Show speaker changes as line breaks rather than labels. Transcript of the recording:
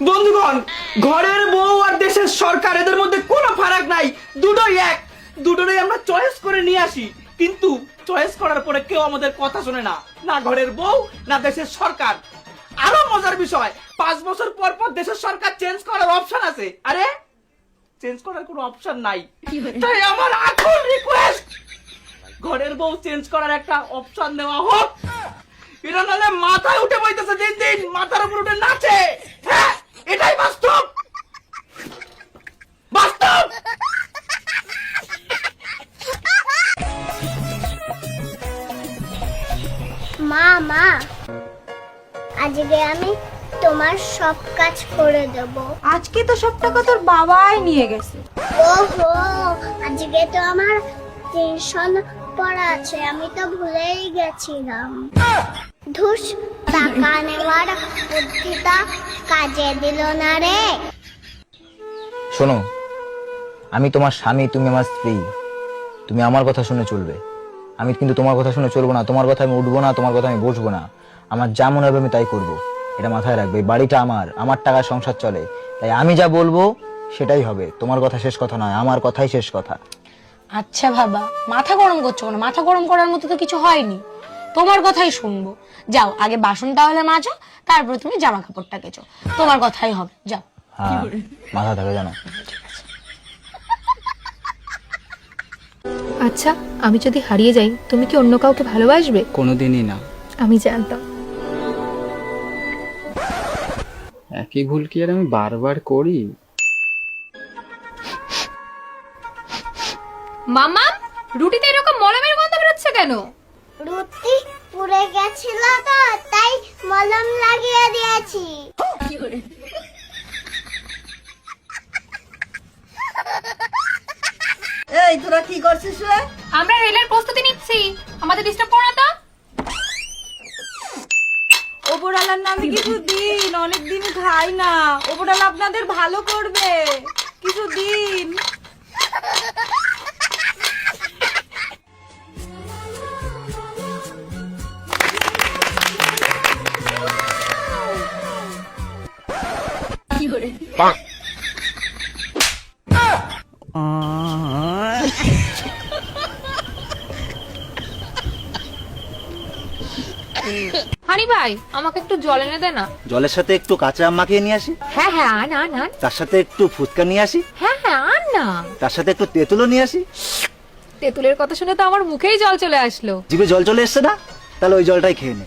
বন্ধুগণ, ঘরের বউ আর দেশের সরকার এদের মধ্যে কোনো ফারাক নাই, দুটোই এক। দুটোই আমরা চয়েস করে নিয়ে আসি, কিন্তু চয়েস করার পরে কেউ আমাদের কথা শুনে না, না ঘরের বউ না দেশের সরকার। আরো মজার বিষয়, 5 বছর পর পর দেশের সরকার চেঞ্জ করার অপশন আছে। আরে চেঞ্জ করার কোনো অপশন নাই, তাই আমার আকুল রিকোয়েস্ট, ঘরের বউ চেঞ্জ করার একটা অপশন দেওয়া হোক। এরা নালে মাথায় উঠে বইতেছে, দিন দিন মাথার উপর উঠে নাচে। হ্যাঁ, এটাই বাস্তব, বাস্তব।
মা মা, আজকে আমি তোমার সব কাজ করে দেব।
আজকে তো সব টাকা তোর বাবাই নিয়ে গেছে।
ওহো, আজকে তো আমার টিউশন পড়া আছে, আমি তো ভুলেই গেছিলাম। ধুস, টাকা নেওয়ার বুদ্ধিটা কাজে দিল না রে।
শোনো, আমি তোমার স্বামী, তুমি আমার স্ত্রী, তুমি আমার কথা শুনে চলবে। আমি কিন্তু তোমার কথা শুনে চলবো না, তোমার কথা আমি উঠবো না, তোমার কথা আমি বসবো না। আমার যা মনে হবে আমি তাই করবো, এটা মাথায় রাখবে। এই বাড়িটা আমার টাকায় সংসার চলে, তাই আমি যা বলবো সেটাই হবে। তোমার কথা শেষ কথা নয়, আমার কথাই শেষ কথা।
আচ্ছা বাবা, মাথা গরম করছো কেন? মাথা গরম করার মতো তো কিছু হয়নি, তোমার কথাই শুনবো। যাও, আগে বাসন তাহলে মাজো, তারপরে তুমি জামা কাপড়টা কেচো, তোমার কথাই হবে, যাও।
হ্যাঁ, মাথা থাকে জানো।
আচ্ছা, আমি যদি হারিয়ে যাই তুমি কি অন্য কাউকে ভালোবাসবে?
কোনোদিনই না।
আমি জানতাম।
একই ভুল কি আর আমি বারবার করি?
মামা, রুটিতে এরকম মলমের গন্ধ বেরোচ্ছে কেন?
রুটি পুড়ে গেছিল তো, তাই মলম লাগিয়ে দিয়েছি।
এই তোরা কি করছিস রে?
আমরা রেলের প্রস্তুতি নিচ্ছি, আমাদের ডিস্টার্ব করো না তো।
ওপরওয়ালার নামে কিছু দিন, অনেক দিন খাই না। ওপরওয়ালা আপনাদের ভালো করবে, কিছু দিন।
হানি ভাই, আমাকে একটু জল এনে দে না।
জলের সাথে একটু কাঁচা আম মাখিয়ে নিয়ে আসি,
হ্যাঁ হ্যাঁ, আন আন আন।
তার সাথে একটু ফুচকা নিয়ে আসি,
হ্যাঁ হ্যাঁ, আন না।
তার সাথে একটু তেঁতুলও নিয়ে আসি।
তেঁতুলের কথা শুনে তো আমার মুখেই জল চলে আসলো।
জিভে জল চলে এসছে না? তাহলে ওই জলটাই খেয়ে নে।